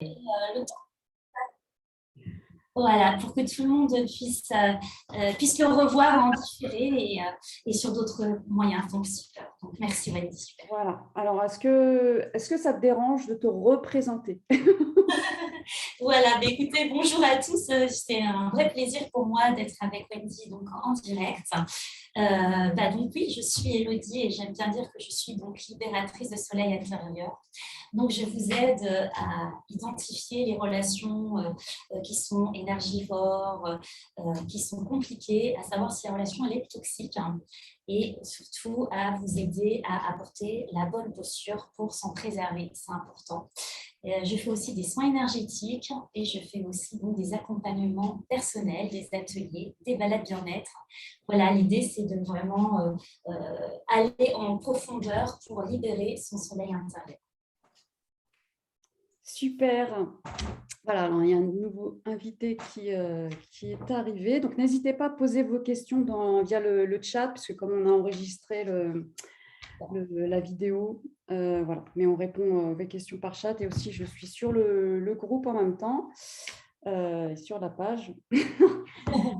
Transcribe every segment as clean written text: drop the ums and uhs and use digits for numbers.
le temps. Voilà, pour que tout le monde puisse le revoir en différé et sur d'autres moyens. Donc, super. Donc, merci Wendy, super. Voilà. Alors, est-ce que ça te dérange de te représenter? Voilà, bah, écoutez, bonjour à tous. C'est un vrai plaisir pour moi d'être avec Wendy donc, en direct. Donc oui, je suis Élodie et j'aime bien dire que je suis donc libératrice de soleil intérieur. Donc, je vous aide à identifier les relations qui sont énergivores, qui sont compliquées, à savoir si la relation elle est toxique et surtout à vous aider à apporter la bonne posture pour s'en préserver. C'est important. Je fais aussi des soins énergétiques et je fais aussi donc, des accompagnements personnels, des ateliers, des balades bien-être. Voilà, l'idée, c'est de vraiment aller en profondeur pour libérer son soleil intérieur. Super. Voilà, alors il y a un nouveau invité qui est arrivé. Donc, n'hésitez pas à poser vos questions via le chat, parce que comme on a enregistré la vidéo, voilà. Mais on répond aux questions par chat. Et aussi, je suis sur le groupe en même temps, sur la page.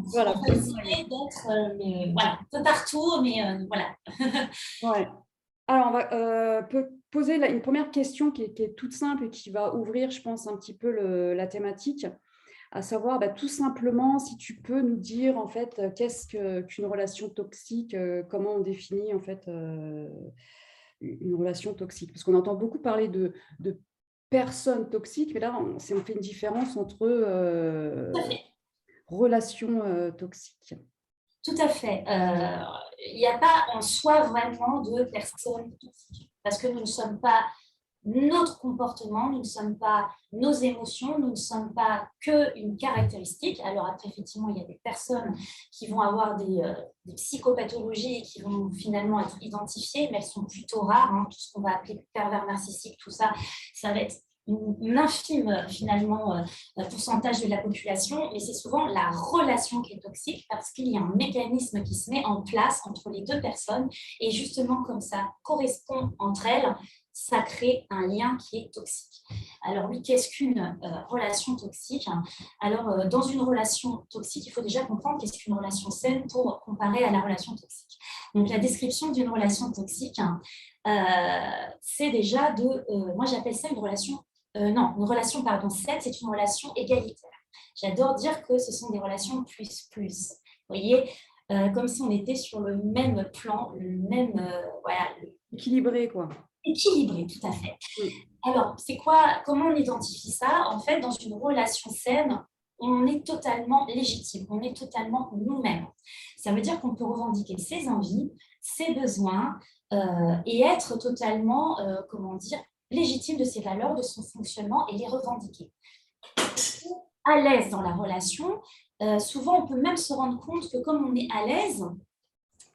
Voilà. On peut essayer d'être voilà, un peu partout, mais voilà. Ouais. Alors, on va poser une première question qui est toute simple et qui va ouvrir, je pense, un petit peu la thématique, à savoir tout simplement si tu peux nous dire en fait qu'est-ce qu'une relation toxique, comment on définit en fait une relation toxique. Parce qu'on entend beaucoup parler de personnes toxiques, mais là, on fait une différence entre relations toxiques. Tout à fait. Il n'y a pas en soi vraiment de personnes toxiques parce que nous ne sommes pas notre comportement, nous ne sommes pas nos émotions, nous ne sommes pas qu'une caractéristique. Alors après, effectivement, il y a des personnes qui vont avoir des psychopathologies et qui vont finalement être identifiées, mais elles sont plutôt rares. Hein. Tout ce qu'on va appeler pervers narcissique, tout ça, ça va être une infime finalement pourcentage de la population, mais c'est souvent la relation qui est toxique parce qu'il y a un mécanisme qui se met en place entre les deux personnes et justement comme ça correspond entre elles, ça crée un lien qui est toxique. Alors oui, qu'est-ce qu'une relation toxique? Alors dans une relation toxique, il faut déjà comprendre qu'est-ce qu'une relation saine pour comparer à la relation toxique. Donc la description d'une relation toxique, c'est déjà moi j'appelle ça une relation une relation saine, c'est une relation égalitaire. J'adore dire que ce sont des relations plus. Vous voyez, comme si on était sur le même plan, le même, voilà. Équilibré, quoi. Équilibré, tout à fait. Oui. Alors, comment on identifie ça? En fait, dans une relation saine, on est totalement légitime, on est totalement nous-mêmes. Ça veut dire qu'on peut revendiquer ses envies, ses besoins et être totalement, légitime de ses valeurs, de son fonctionnement et les revendiquer. À l'aise dans la relation, souvent on peut même se rendre compte que comme on est à l'aise,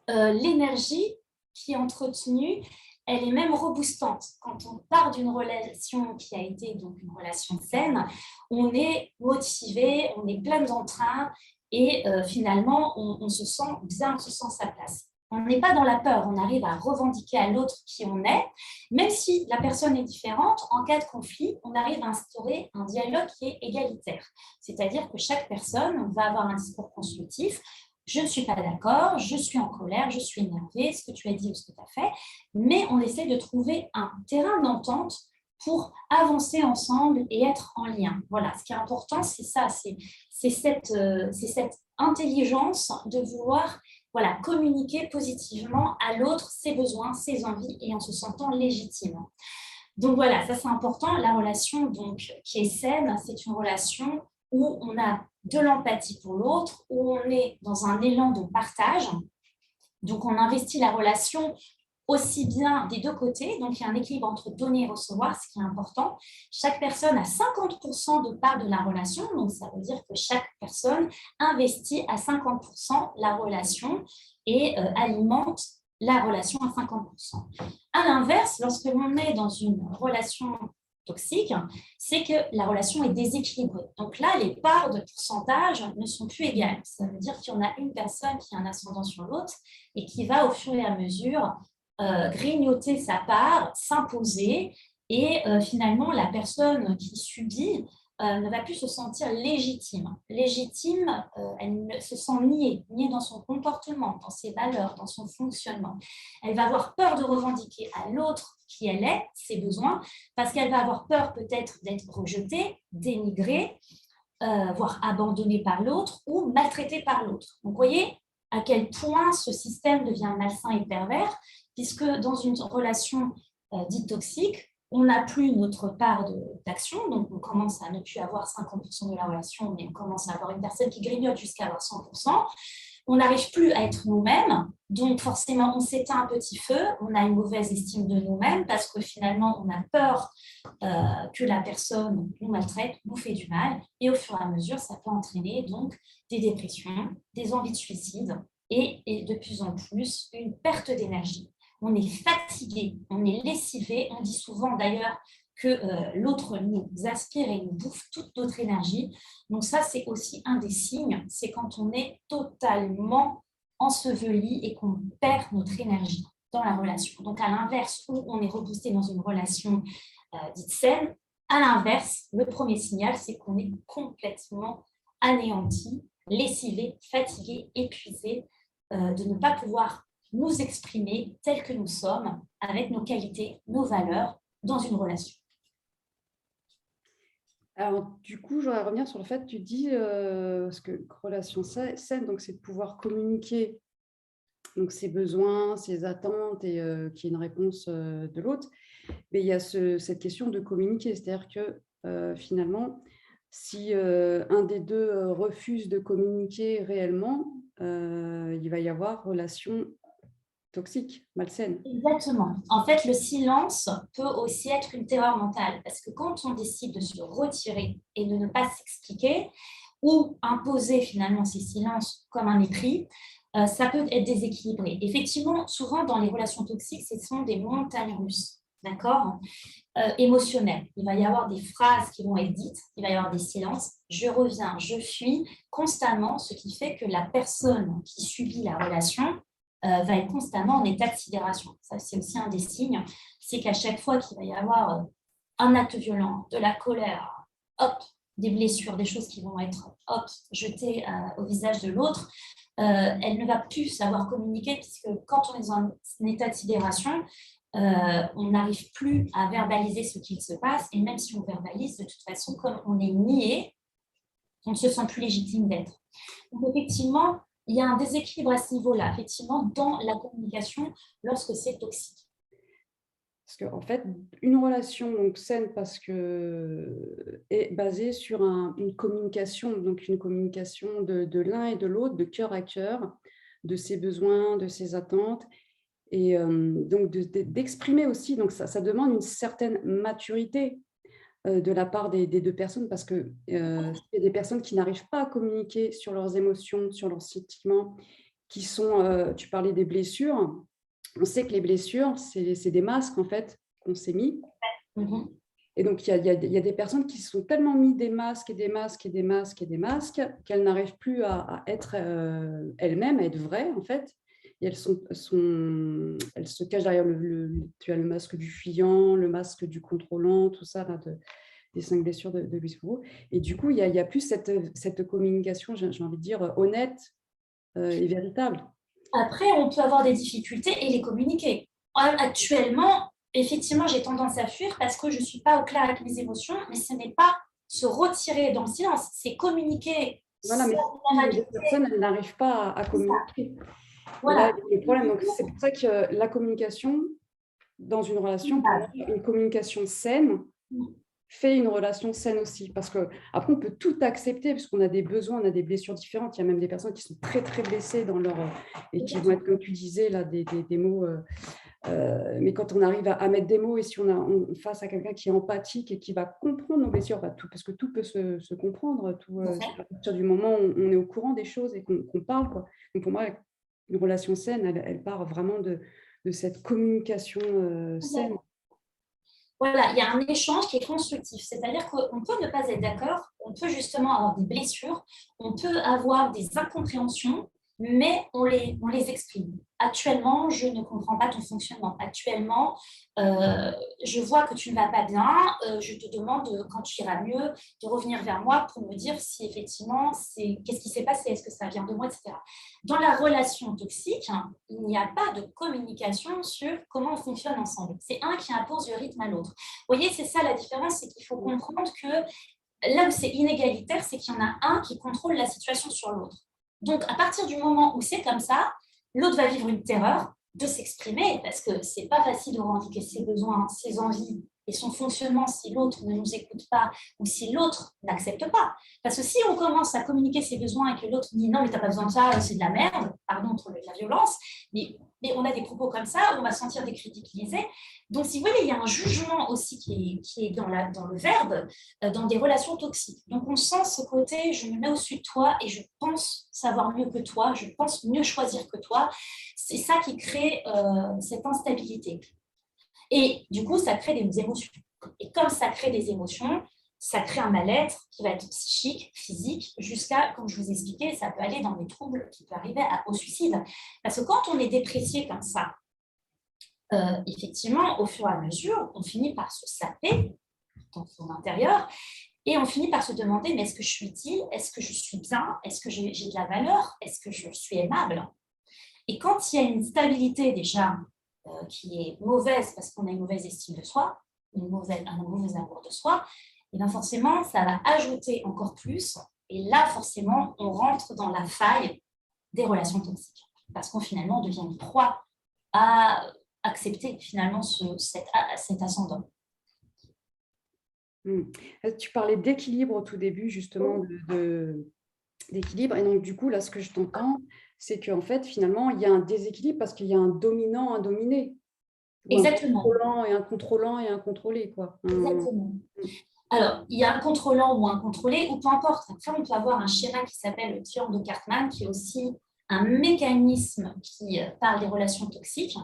l'énergie qui est entretenue, elle est même reboostante. Quand on part d'une relation qui a été donc une relation saine, on est motivé, on est plein d'entrain et finalement on se sent bien, on se sent sa place. On n'est pas dans la peur, on arrive à revendiquer à l'autre qui on est, même si la personne est différente, en cas de conflit, on arrive à instaurer un dialogue qui est égalitaire. C'est-à-dire que chaque personne va avoir un discours constructif. Je ne suis pas d'accord, je suis en colère, je suis énervée, ce que tu as dit ou ce que tu as fait, mais on essaie de trouver un terrain d'entente pour avancer ensemble et être en lien. Voilà, ce qui est important, c'est ça, c'est cette intelligence de vouloir communiquer positivement à l'autre ses besoins, ses envies et en se sentant légitime. Donc voilà, ça c'est important. La relation donc, qui est saine, c'est une relation où on a de l'empathie pour l'autre, où on est dans un élan de partage. Donc on investit la relation aussi bien des deux côtés, donc il y a un équilibre entre donner et recevoir, ce qui est important. Chaque personne a 50% de part de la relation, donc ça veut dire que chaque personne investit à 50% la relation et alimente la relation à 50%. À l'inverse, lorsque l'on est dans une relation toxique, c'est que la relation est déséquilibrée. Donc là, les parts de pourcentage ne sont plus égales. Ça veut dire qu'il y en a une personne qui a un ascendant sur l'autre et qui va au fur et à mesure grignoter sa part, s'imposer Et finalement, la personne qui subit ne va plus se sentir légitime. Légitime, elle se sent niée dans son comportement, dans ses valeurs, dans son fonctionnement. Elle va avoir peur de revendiquer à l'autre qui elle est, ses besoins, parce qu'elle va avoir peur peut-être d'être rejetée, dénigrée, voire abandonnée par l'autre ou maltraitée par l'autre. Donc, vous voyez à quel point ce système devient malsain et pervers, puisque dans une relation dite toxique, on n'a plus notre part d'action, donc on commence à ne plus avoir 50% de la relation, mais on commence à avoir une personne qui grignote jusqu'à avoir 100%. On n'arrive plus à être nous-mêmes, donc forcément on s'éteint un petit feu, on a une mauvaise estime de nous-mêmes parce que finalement on a peur que la personne nous maltraite, nous fait du mal, et au fur et à mesure ça peut entraîner donc des dépressions, des envies de suicide et de plus en plus une perte d'énergie. On est fatigué, on est lessivé. On dit souvent d'ailleurs que l'autre nous aspire et nous bouffe toute notre énergie. Donc ça, c'est aussi un des signes, c'est quand on est totalement enseveli et qu'on perd notre énergie dans la relation. Donc à l'inverse, où on est reboosté dans une relation dite saine, à l'inverse, le premier signal, c'est qu'on est complètement anéanti, lessivé, fatigué, épuisé, de ne pas pouvoir nous exprimer tels que nous sommes, avec nos qualités, nos valeurs, dans une relation. Alors, du coup, j'aimerais revenir sur le fait, tu dis, parce que relation saine, donc c'est de pouvoir communiquer donc ses besoins, ses attentes et qu'il y ait une réponse de l'autre. Mais il y a cette question de communiquer, c'est-à-dire que finalement, si un des deux refuse de communiquer réellement, il va y avoir relation toxique, malsaine. Exactement. En fait, le silence peut aussi être une terreur mentale parce que quand on décide de se retirer et de ne pas s'expliquer ou imposer finalement ces silences comme un mépris, ça peut être déséquilibré. Effectivement, souvent dans les relations toxiques, ce sont des montagnes russes, d'accord, émotionnelles. Il va y avoir des phrases qui vont être dites, il va y avoir des silences, je reviens, je fuis constamment, ce qui fait que la personne qui subit la relation va être constamment en état de sidération. Ça, c'est aussi un des signes, c'est qu'à chaque fois qu'il va y avoir un acte violent, de la colère, hop, des blessures, des choses qui vont être hop, jetées au visage de l'autre, elle ne va plus savoir communiquer puisque quand on est dans un état de sidération, on n'arrive plus à verbaliser ce qu'il se passe et même si on verbalise, de toute façon, comme on est nié, on ne se sent plus légitime d'être. Donc effectivement, il y a un déséquilibre à ce niveau-là, effectivement, dans la communication lorsque c'est toxique. Parce qu'en fait, une relation donc, saine parce que, est basée sur une communication, donc une communication de l'un et de l'autre, de cœur à cœur, de ses besoins, de ses attentes, et donc d'exprimer aussi. Donc ça demande une certaine maturité de la part des deux personnes, parce que il y a des personnes qui n'arrivent pas à communiquer sur leurs émotions, sur leurs sentiments, qui sont, tu parlais des blessures. On sait que les blessures, c'est des masques, en fait, qu'on s'est mis. Mhm. Et donc, il y a des personnes qui se sont tellement mis des masques et des masques et des masques et des masques qu'elles n'arrivent plus à être elles-mêmes, à être vraies, en fait. Et elles se cachent derrière tu as le masque du fuyant, le masque du contrôlant, tout ça, là, des 5 blessures de Louise Bourreau. Et du coup, il y a plus cette communication, j'ai envie de dire, honnête et véritable. Après, on peut avoir des difficultés et les communiquer. Actuellement, effectivement, j'ai tendance à fuir parce que je ne suis pas au clair avec mes émotions, mais ce n'est pas se retirer dans le silence, c'est communiquer Voilà, mais sans si les vulnérabilité. personnes elles n'arrivent pas à communiquer. Et là, Voilà. le problème, donc c'est pour ça que la communication dans une relation, pour moi, une communication saine fait une relation saine aussi. Parce que après, on peut tout accepter, puisqu'on a des besoins, on a des blessures différentes. Il y a même des personnes qui sont très, très blessées dans leur et qui vont être, comme tu disais, là, des mots. Mais quand on arrive à mettre des mots et si on face à quelqu'un qui est empathique et qui va comprendre nos blessures, parce que tout peut se comprendre, tout, à partir du moment où on est au courant des choses et qu'on parle, quoi. Donc pour moi, une relation saine, elle part vraiment de cette communication saine. Voilà, il y a un échange qui est constructif, c'est-à-dire qu'on peut ne pas être d'accord, on peut justement avoir des blessures, on peut avoir des incompréhensions, mais on les exprime. actuellement, je ne comprends pas ton fonctionnement. Actuellement, je vois que tu ne vas pas bien. Je te demande, quand tu iras mieux, de revenir vers moi pour me dire si effectivement, qu'est-ce qui s'est passé, est-ce que ça vient de moi, etc. Dans la relation toxique, hein, il n'y a pas de communication sur comment on fonctionne ensemble. C'est un qui impose le rythme à l'autre. Vous voyez, c'est ça la différence, c'est qu'il faut comprendre que là où c'est inégalitaire, c'est qu'il y en a un qui contrôle la situation sur l'autre. Donc, à partir du moment où c'est comme ça, l'autre va vivre une terreur de s'exprimer, parce que c'est pas facile de revendiquer ses besoins, ses envies et son fonctionnement si l'autre ne nous écoute pas ou si l'autre n'accepte pas. Parce que si on commence à communiquer ses besoins et que l'autre dit non, mais t'as pas besoin de ça, c'est de la merde, pardon pour la violence, mais on a des propos comme ça, on va se sentir décrédibilisé. Donc, si vous voulez, il y a un jugement aussi qui est dans le verbe, dans des relations toxiques. Donc, on sent ce côté, je me mets au-dessus de toi et je pense savoir mieux que toi, je pense mieux choisir que toi. C'est ça qui crée cette instabilité. Et du coup, ça crée des émotions. Et comme ça crée des émotions, ça crée un mal-être qui va être psychique, physique, jusqu'à, comme je vous expliquais, ça peut aller dans des troubles qui peuvent arriver au suicide. Parce que quand on est déprécié comme ça, effectivement, au fur et à mesure, on finit par se saper dans son intérieur et on finit par se demander, mais est-ce que je suis utile? Est-ce que je suis bien? Est-ce que j'ai de la valeur? Est-ce que je suis aimable? Et quand il y a une stabilité déjà qui est mauvaise parce qu'on a une mauvaise estime de soi, un mauvais amour de soi, et bien forcément, ça va ajouter encore plus. Et là, forcément, on rentre dans la faille des relations toxiques. Parce qu'on finalement on devient une proie à accepter finalement cet ascendant. Tu parlais d'équilibre au tout début, justement, d'équilibre. Et donc, du coup, là, ce que je t'entends, c'est qu'en fait, finalement, il y a un déséquilibre parce qu'il y a un dominant, un dominé. Ou Exactement. un contrôlant et un contrôlé, quoi. Exactement. Alors, il y a un contrôlant ou un contrôlé, ou peu importe. Après, on peut avoir un schéma qui s'appelle le triangle de Cartman, qui est aussi un mécanisme qui parle des relations toxiques.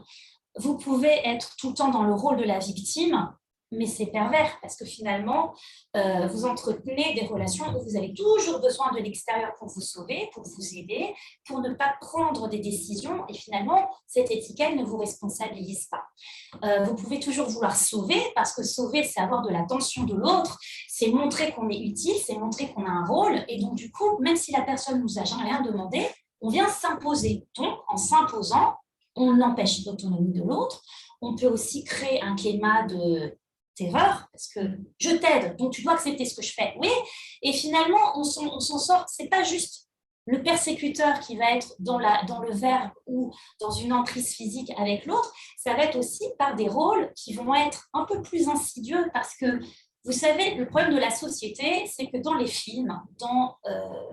Vous pouvez être tout le temps dans le rôle de la victime, mais c'est pervers parce que finalement, vous entretenez des relations où vous avez toujours besoin de l'extérieur pour vous sauver, pour vous aider, pour ne pas prendre des décisions et finalement, cette étiquette ne vous responsabilise pas. Vous pouvez toujours vouloir sauver parce que sauver, c'est avoir de l'attention de l'autre, c'est montrer qu'on est utile, c'est montrer qu'on a un rôle et donc du coup, même si la personne ne nous a jamais rien demandé, on vient s'imposer. Donc, en s'imposant, on empêche l'autonomie de l'autre. On peut aussi créer un climat de terreur, parce que je t'aide, donc tu dois accepter ce que je fais. Oui, et finalement, on s'en sort. Ce n'est pas juste le persécuteur qui va être dans le verbe ou dans une emprise physique avec l'autre, ça va être aussi par des rôles qui vont être un peu plus insidieux, parce que vous savez, le problème de la société, c'est que dans les films, dans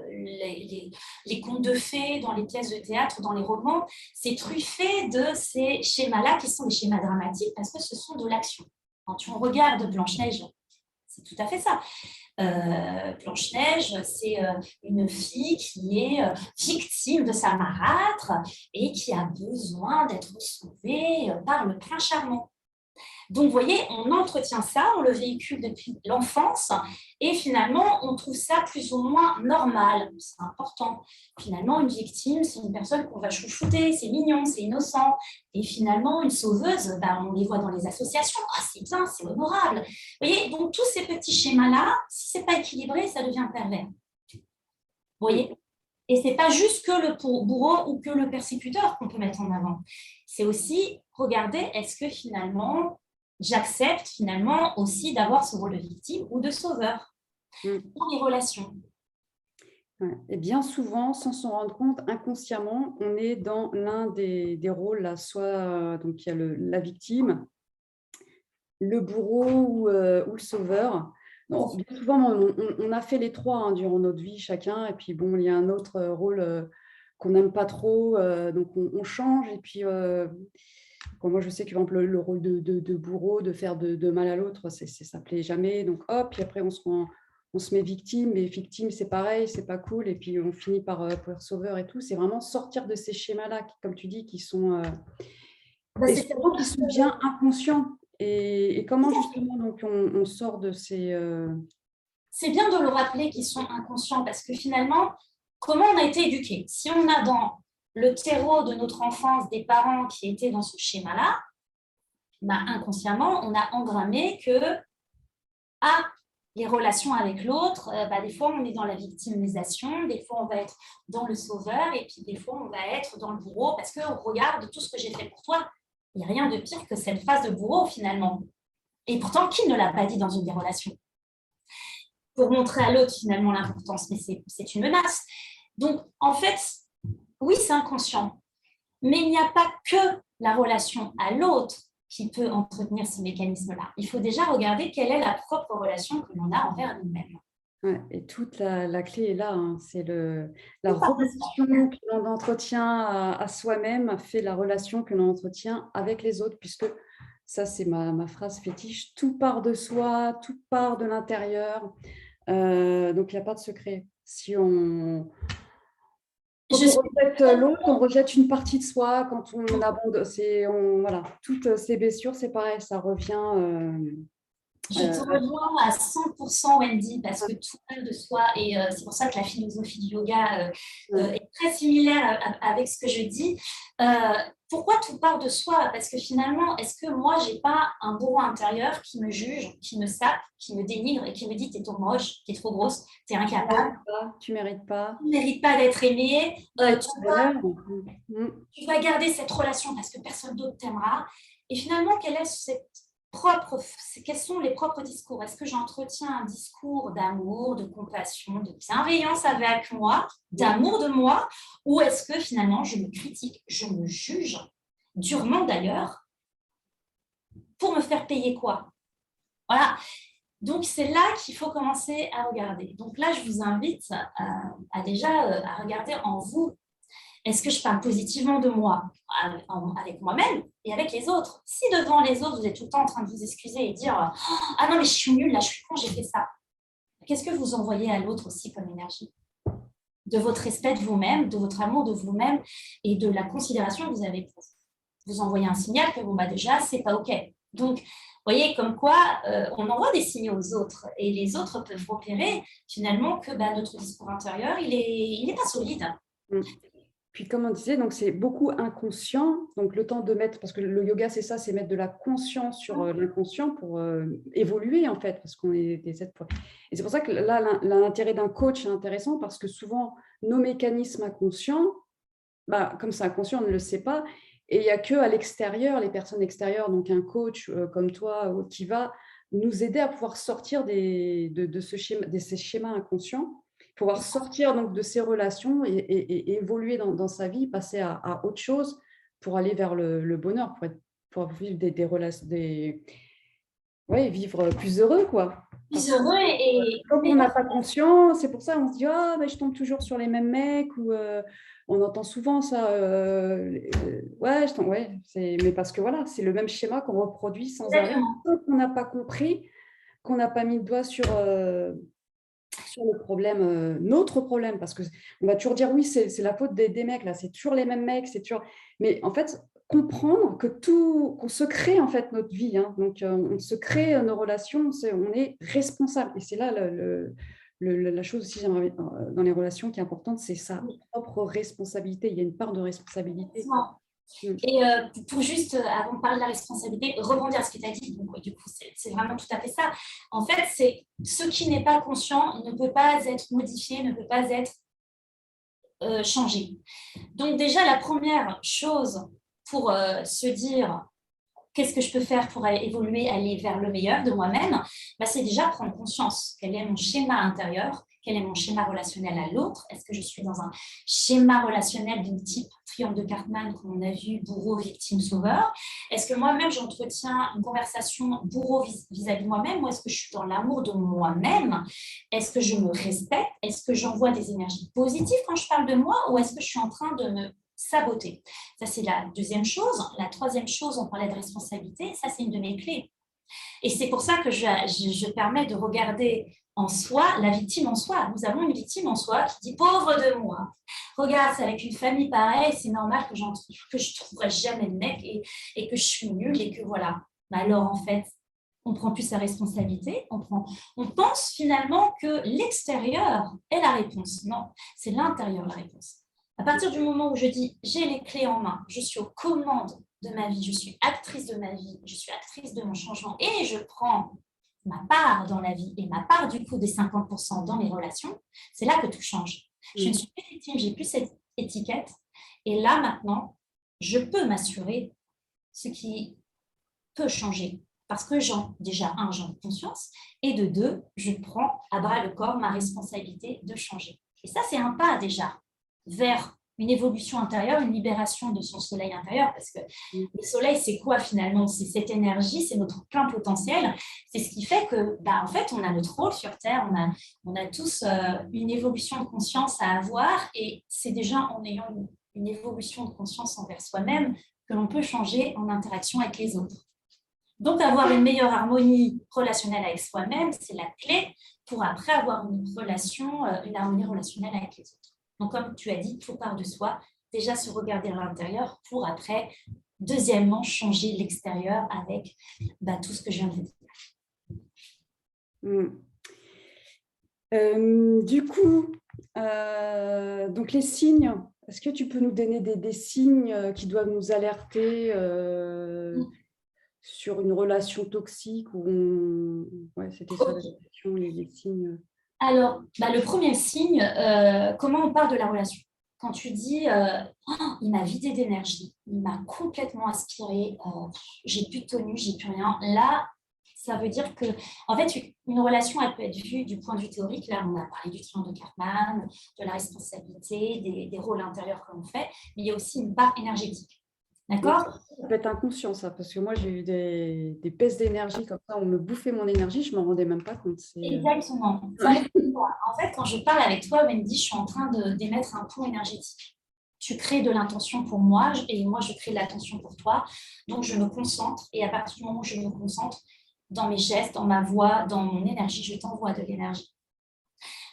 les contes de fées, dans les pièces de théâtre, dans les romans, c'est truffé de ces schémas-là qui sont des schémas dramatiques parce que ce sont de l'action. Quand on regarde Blanche-Neige, c'est tout à fait ça. Blanche-Neige, c'est une fille qui est victime de sa marâtre et qui a besoin d'être sauvée par le prince charmant. Donc, vous voyez, on entretient ça, on le véhicule depuis l'enfance et finalement, on trouve ça plus ou moins normal. C'est important. Finalement, une victime, c'est une personne qu'on va chouchouter, c'est mignon, c'est innocent. Et finalement, une sauveuse, on les voit dans les associations, c'est bien, c'est honorable. Vous voyez, donc tous ces petits schémas-là, si ce n'est pas équilibré, ça devient pervers. Vous voyez ? Et ce n'est pas juste que le bourreau ou que le persécuteur qu'on peut mettre en avant. C'est aussi regarder, est-ce que finalement, j'accepte finalement aussi d'avoir ce rôle de victime ou de sauveur dans les relations. Ouais. Et bien souvent, sans s'en rendre compte, inconsciemment, on est dans l'un des rôles, là, soit donc il y a la victime, le bourreau ou le sauveur. Donc, bien souvent, on a fait les trois durant notre vie, chacun, et puis bon, il y a un autre rôle qu'on n'aime pas trop, donc on change, et puis moi je sais que par exemple, le rôle de bourreau, de faire de mal à l'autre, ça ne plaît jamais, donc hop, puis après on se met victime, et victime c'est pareil, c'est pas cool, et puis on finit par être sauveur et tout. C'est vraiment sortir de ces schémas-là, comme tu dis, qui sont, qui sont bien inconscients. Et comment justement donc on sort de ces... C'est bien de le rappeler qu'ils sont inconscients parce que finalement, comment on a été éduqué? Si on a dans le terreau de notre enfance, des parents qui étaient dans ce schéma-là, inconsciemment, on a engrammé que les relations avec l'autre, des fois, on est dans la victimisation, des fois, on va être dans le sauveur, et puis des fois, on va être dans le bourreau parce que regarde tout ce que j'ai fait pour toi. Il n'y a rien de pire que cette phase de bourreau, finalement. Et pourtant, qui ne l'a pas dit dans une des relations? Pour montrer à l'autre, finalement, l'importance, mais c'est une menace. Donc, en fait, oui, c'est inconscient, mais il n'y a pas que la relation à l'autre qui peut entretenir ce mécanisme-là. Il faut déjà regarder quelle est la propre relation que l'on a envers nous-mêmes. Ouais, et toute la clé est là, hein. C'est la relation que l'on entretient à soi-même fait la relation que l'on entretient avec les autres, puisque ça, c'est ma phrase fétiche, tout part de soi, tout part de l'intérieur. Donc, il n'y a pas de secret. Si on rejette l'autre, on rejette une partie de soi. Quand on abandonne, voilà, toutes ces blessures, c'est pareil, ça revient. Je te rejoins à 100%, Wendy, parce que tout part de soi, et c'est pour ça que la philosophie du yoga est très similaire avec ce que je dis. Pourquoi tout part de soi? Parce que finalement, est-ce que moi, je n'ai pas un bourreau intérieur qui me juge, qui me sape, qui me dénigre et qui me dit t'es trop moche, t'es trop grosse, t'es incapable, tu mérites pas, tu mérites pas d'être aimé, tu vas garder cette relation parce que personne d'autre t'aimera. Et finalement, quels sont les propres discours? Est-ce que j'entretiens un discours d'amour, de compassion, de bienveillance avec moi, d'amour de moi, ou est-ce que finalement je me critique, je me juge, durement d'ailleurs, pour me faire payer quoi? Voilà. Donc, c'est là qu'il faut commencer à regarder. Donc là, je vous invite à regarder en vous. Est-ce que je parle positivement de moi avec moi-même et avec les autres? Si devant les autres, vous êtes tout le temps en train de vous excuser et dire « Ah non, mais je suis nulle, là, je suis con, j'ai fait ça », qu'est-ce que vous envoyez à l'autre aussi comme énergie? De votre respect de vous-même, de votre amour de vous-même et de la considération que vous avez pour vous. Vous envoyez un signal que déjà, c'est pas OK. Donc, vous voyez, comme quoi, on envoie des signaux aux autres et les autres peuvent repérer finalement que notre discours intérieur, il est pas solide. Puis comme on disait, donc c'est beaucoup inconscient, donc le temps de mettre, parce que le yoga c'est ça, c'est mettre de la conscience sur l'inconscient pour évoluer en fait, parce qu'on est des êtres. Et c'est pour ça que là, l'intérêt d'un coach est intéressant, parce que souvent nos mécanismes inconscients, comme c'est inconscient, on ne le sait pas, et il n'y a qu'à l'extérieur, les personnes extérieures, donc un coach comme toi qui va nous aider à pouvoir sortir de ces schémas inconscients, pouvoir sortir donc de ces relations et évoluer dans sa vie, passer à autre chose pour aller vers le bonheur, pour vivre des relations, vivre plus heureux, quoi. Plus heureux Quand on n'a pas conscience, c'est pour ça on se dit ah je tombe toujours sur les mêmes mecs, ou on entend souvent ça. Mais parce que voilà, c'est le même schéma qu'on reproduit sans arrêt, qu'on n'a pas compris, qu'on n'a pas mis le doigt sur le problème, notre problème, parce qu'on va toujours dire oui, c'est la faute des mecs, là, c'est toujours les mêmes mecs, c'est toujours. Mais en fait, comprendre qu'on se crée en fait notre vie, hein. Donc on se crée nos relations, on est responsable. Et c'est là la chose aussi dans les relations qui est importante, c'est sa propre responsabilité. Il y a une part de responsabilité. Et pour juste, avant de parler de la responsabilité, rebondir à ce que tu as dit, donc, du coup, c'est vraiment tout à fait ça. En fait, c'est ce qui n'est pas conscient ne peut pas être modifié, ne peut pas être changé. Donc déjà, la première chose pour se dire qu'est-ce que je peux faire pour évoluer, aller vers le meilleur de moi-même, c'est déjà prendre conscience. Quel est mon schéma intérieur? Quel est mon schéma relationnel à l'autre? Est-ce que je suis dans un schéma relationnel de type triangle de Karpman, comme on a vu, bourreau, victime, sauveur? Est-ce que moi-même, j'entretiens une conversation bourreau vis-à-vis de moi-même, ou est-ce que je suis dans l'amour de moi-même? Est-ce que je me respecte? Est-ce que j'envoie des énergies positives quand je parle de moi, ou est-ce que je suis en train de me saboter? Ça, c'est la deuxième chose. La troisième chose, on parlait de responsabilité, ça, c'est une de mes clés. Et c'est pour ça que je permets de regarder en soi, la victime en soi. Nous avons une victime en soi qui dit « pauvre de moi, regarde, c'est avec une famille pareille, c'est normal que je ne trouverai jamais de mec et que je suis nulle et que voilà. » Alors, en fait, on ne prend plus sa responsabilité, on pense finalement que l'extérieur est la réponse. Non, c'est l'intérieur la réponse. À partir du moment où je dis j'ai les clés en main, je suis aux commandes de ma vie, je suis actrice de ma vie, je suis actrice de mon changement et je prends ma part dans la vie et ma part du coup des 50% dans mes relations, c'est là que tout change. Je ne suis plus victime, j'ai plus cette étiquette. Et là maintenant, je peux m'assurer ce qui peut changer. Parce que déjà, j'en ai conscience, et de deux, je prends à bras le corps ma responsabilité de changer. Et ça, c'est un pas déjà vers une évolution intérieure, une libération de son soleil intérieur, parce que le soleil, c'est quoi finalement? C'est cette énergie, c'est notre plein potentiel, c'est ce qui fait que, en fait, on a notre rôle sur Terre, on a tous une évolution de conscience à avoir, et c'est déjà en ayant une évolution de conscience envers soi-même que l'on peut changer en interaction avec les autres. Donc, avoir une meilleure harmonie relationnelle avec soi-même, c'est la clé pour après avoir une harmonie relationnelle avec les autres. Donc, comme tu as dit, tout part de soi. Déjà, se regarder à l'intérieur pour après, deuxièmement, changer l'extérieur avec tout ce que je viens de vous dire. Du coup, donc les signes, est-ce que tu peux nous donner des signes qui doivent nous alerter sur une relation toxique ou c'était ça la question, les signes. Alors, le premier signe, comment on part de la relation? Quand tu dis il m'a vidé d'énergie, il m'a complètement aspiré, j'ai plus de tenue, j'ai plus rien. Là, ça veut dire que, en fait, une relation, elle peut être vue du point de vue théorique. Là, on a parlé du triangle de Karpman, de la responsabilité, des rôles intérieurs que l'on fait, mais il y a aussi une part énergétique. D'accord? Ça peut être inconscient, ça, parce que moi, j'ai eu des baisses d'énergie comme ça, on me bouffait mon énergie, je ne m'en rendais même pas compte. Exactement. En fait, quand je parle avec toi, Wendy, je suis en train d'émettre un pont énergétique. Tu crées de l'intention pour moi et moi, je crée de l'attention pour toi. Donc, je me concentre et à partir du moment où je me concentre, dans mes gestes, dans ma voix, dans mon énergie, je t'envoie de l'énergie.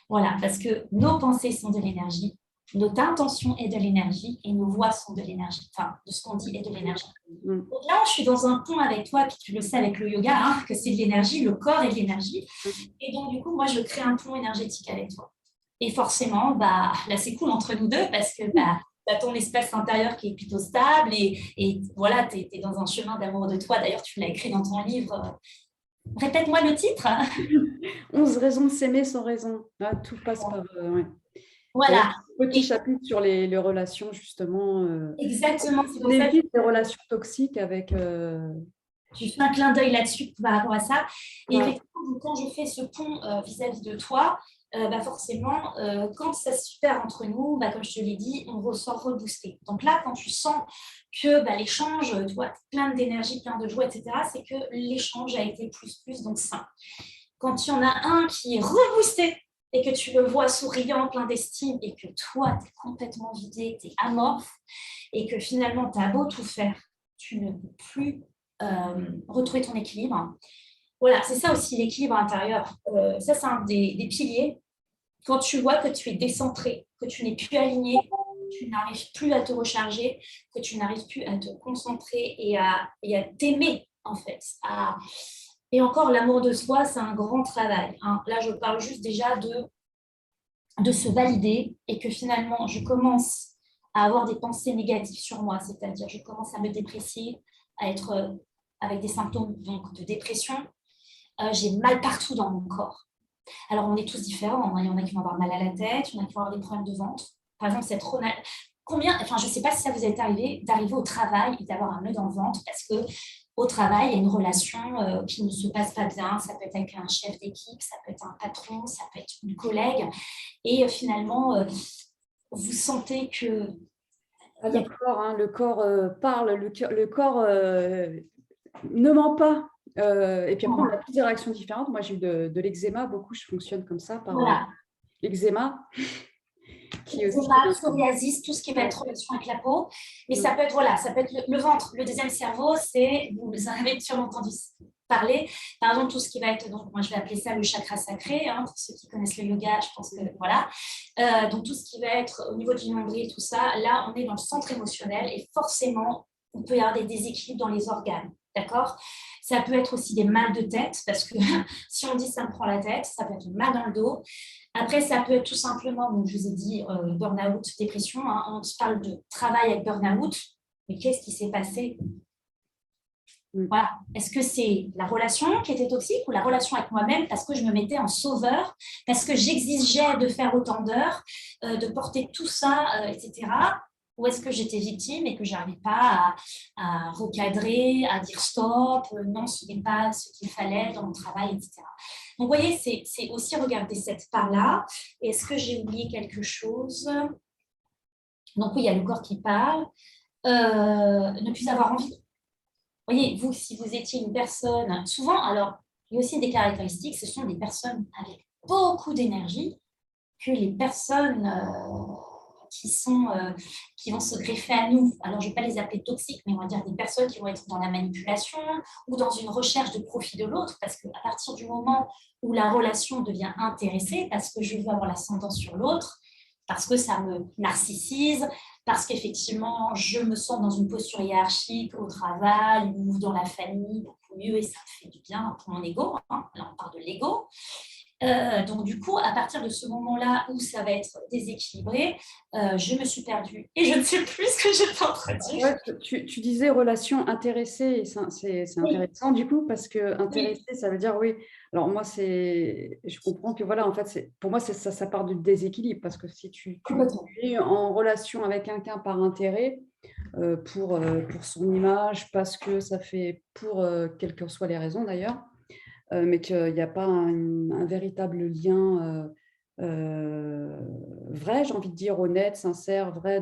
Voilà, parce que nos pensées sont de l'énergie, notre intention est de l'énergie et nos voix sont de l'énergie. Enfin, de ce qu'on dit est de l'énergie. Donc là, je suis dans un pont avec toi, puis tu le sais avec le yoga, que c'est de l'énergie, le corps est de l'énergie. Et donc, du coup, moi, je crée un pont énergétique avec toi. Et forcément, là, c'est cool entre nous deux parce que tu as ton espace intérieur qui est plutôt stable et voilà, tu es dans un chemin d'amour de toi. D'ailleurs, tu l'as écrit dans ton livre. Répète-moi le titre. 11 raisons de s'aimer sans raison. Là, tout passe par... Voilà. Petit chapitre sur les relations, justement. Exactement. On évite les relations toxiques avec... Je fais un clin d'œil là-dessus par rapport à ça. Et effectivement, quand je fais ce pont vis-à-vis de toi, forcément, quand ça se perd entre nous, comme je te l'ai dit, on ressort reboosté. Donc là, quand tu sens que l'échange, toi, plein d'énergie, plein de joie, etc., c'est que l'échange a été plus, donc sain. Quand il y en a un qui est reboosté et que tu le vois souriant, plein d'estime, et que toi, tu es complètement vidé, tu es amorphe, et que finalement, tu as beau tout faire, tu ne peux plus retrouver ton équilibre. Voilà, c'est ça aussi l'équilibre intérieur. Ça, c'est un des piliers. Quand tu vois que tu es décentré, que tu n'es plus aligné, que tu n'arrives plus à te recharger, que tu n'arrives plus à te concentrer et à t'aimer, en fait. Et encore, l'amour de soi, c'est un grand travail. Là, je parle juste déjà de se valider et que finalement, je commence à avoir des pensées négatives sur moi, c'est-à-dire je commence à me déprécier, à être avec des symptômes donc, de dépression. J'ai mal partout dans mon corps. Alors, on est tous différents. Il y en a qui vont avoir mal à la tête, il y en a qui vont avoir des problèmes de ventre. Par exemple, je ne sais pas si ça vous est arrivé d'arriver au travail et d'avoir un nœud dans le ventre parce que au travail, il y a une relation qui ne se passe pas bien. Ça peut être avec un chef d'équipe, ça peut être un patron, ça peut être une collègue. Et finalement, vous sentez que... Le corps parle, le corps ne ment pas. Et puis après, on a toutes des réactions différentes. Moi, j'ai eu de l'eczéma, beaucoup, je fonctionne comme ça par l'eczéma. Psoriasis, tout ce qui va être relation avec la peau. Mais ça peut être, ça peut être le ventre. Le deuxième cerveau, vous en avez sûrement entendu parler. Par exemple, tout ce qui va être, donc moi je vais appeler ça le chakra sacré, pour ceux qui connaissent le yoga, je pense que voilà. Donc tout ce qui va être au niveau du nombril, tout ça, là on est dans le centre émotionnel et forcément, on peut y avoir des déséquilibres dans les organes, d'accord? Ça peut être aussi des mal de tête, parce que si on dit ça me prend la tête, ça peut être mal dans le dos. Après, ça peut être tout simplement, donc je vous ai dit, burn-out, dépression. Hein, on se parle de travail avec burn-out, mais qu'est-ce qui s'est passé? Voilà. Est-ce que c'est la relation qui était toxique ou la relation avec moi-même parce que je me mettais en sauveur, parce que j'exigeais de faire autant d'heures, de porter tout ça, etc. Ou est-ce que j'étais victime et que je n'arrivais pas à recadrer, à dire stop, non, ce n'est pas ce qu'il fallait dans mon travail, etc. Donc, vous voyez, c'est aussi regarder cette part-là. Est-ce que j'ai oublié quelque chose? Donc, oui, il y a le corps qui parle. Ne plus avoir envie. Vous voyez, vous, si vous étiez une personne, souvent, alors, il y a aussi des caractéristiques, ce sont des personnes avec beaucoup d'énergie que les personnes qui vont se greffer à nous. Alors, je ne vais pas les appeler toxiques, mais on va dire des personnes qui vont être dans la manipulation ou dans une recherche de profit de l'autre, parce qu'à partir du moment où la relation devient intéressée, parce que je veux avoir l'ascendant sur l'autre, parce que ça me narcissise, parce qu'effectivement, je me sens dans une posture hiérarchique au travail ou dans la famille, beaucoup mieux, et ça me fait du bien pour mon ego. Hein. Là, on parle de l'ego. Donc, du coup, à partir de ce moment-là où ça va être déséquilibré, je me suis perdue et je ne sais plus ce que j'étais en train de dire. Ouais, tu disais relation intéressée, et c'est intéressant du coup, parce que intéressé, ça veut dire oui. Alors moi, je comprends que voilà, en fait, pour moi, ça part du déséquilibre, parce que si tu es en relation avec quelqu'un par intérêt, pour son image, parce que ça fait pour quelles que soient les raisons d'ailleurs, mais qu'il n'y a pas un véritable lien vrai, j'ai envie de dire, honnête, sincère, vrai,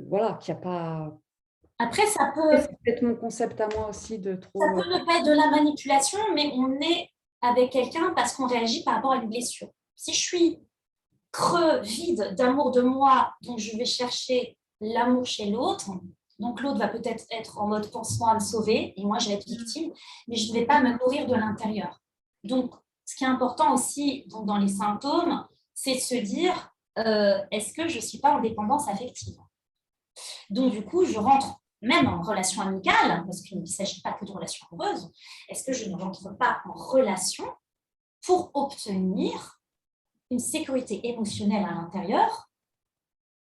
voilà, qu'il n'y a pas. Après, ça peut C'est peut-être mon concept à moi aussi de trop. Ça peut ne pas être de la manipulation, mais on est avec quelqu'un parce qu'on réagit par rapport à une blessure. Si je suis creux, vide d'amour de moi, donc je vais chercher l'amour chez l'autre, donc l'autre va peut-être être en mode pansement à me sauver, et moi je vais être victime, mais je ne vais pas me nourrir de l'intérieur. Donc, ce qui est important aussi donc, dans les symptômes, c'est de se dire, est-ce que je ne suis pas en dépendance affective? Donc, du coup, je rentre même en relation amicale, parce qu'il ne s'agit pas que de relations amoureuses, est-ce que je ne rentre pas en relation pour obtenir une sécurité émotionnelle à l'intérieur,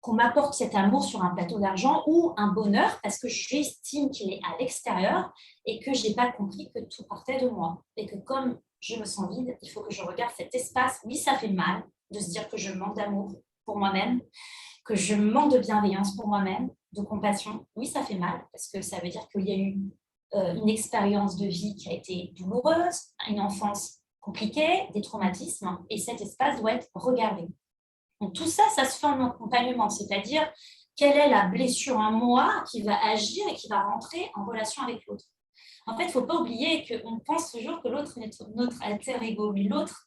qu'on m'apporte cet amour sur un plateau d'argent ou un bonheur parce que j'estime qu'il est à l'extérieur et que je n'ai pas compris que tout partait de moi. Et que comme je me sens vide, il faut que je regarde cet espace. Oui, ça fait mal de se dire que je manque d'amour pour moi-même, que je manque de bienveillance pour moi-même, de compassion. Oui, ça fait mal parce que ça veut dire qu'il y a eu une expérience de vie qui a été douloureuse, une enfance compliquée, des traumatismes, et cet espace doit être regardé. Donc tout ça, ça se fait en accompagnement, c'est-à-dire quelle est la blessure en moi qui va agir et qui va rentrer en relation avec l'autre. En fait, il ne faut pas oublier qu'on pense toujours que l'autre est notre alter ego, mais l'autre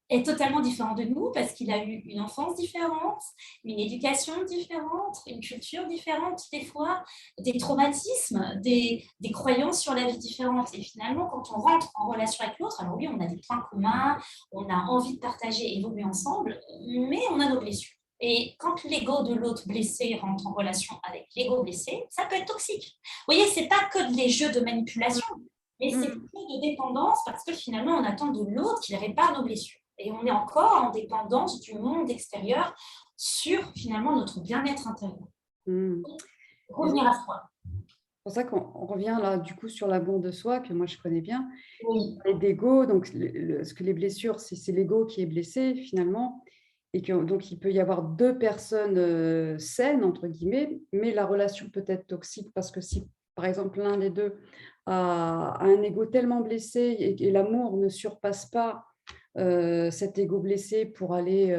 est totalement différent de nous parce qu'il a eu une enfance différente, une éducation différente, une culture différente des fois, des traumatismes, des croyances sur la vie différentes. Et finalement, quand on rentre en relation avec l'autre, alors oui, on a des points communs, on a envie de partager et évoluer ensemble, mais on a nos blessures. Et quand l'ego de l'autre blessé rentre en relation avec l'ego blessé, ça peut être toxique. Vous voyez, ce n'est pas que des jeux de manipulation, mais c'est plutôt de dépendance parce que finalement, on attend de l'autre qu'il répare nos blessures. Et on est encore en dépendance du monde extérieur sur finalement notre bien-être intérieur. Revenir à soi. C'est pour ça qu'on revient là du coup sur l'amour de soi que moi je connais bien. Oui. Et d'ego, donc ce que les blessures, c'est l'ego qui est blessé finalement, et que donc il peut y avoir deux personnes saines entre guillemets, mais la relation peut être toxique parce que si par exemple l'un des deux a un ego tellement blessé et l'amour ne surpasse pas cet ego blessé pour aller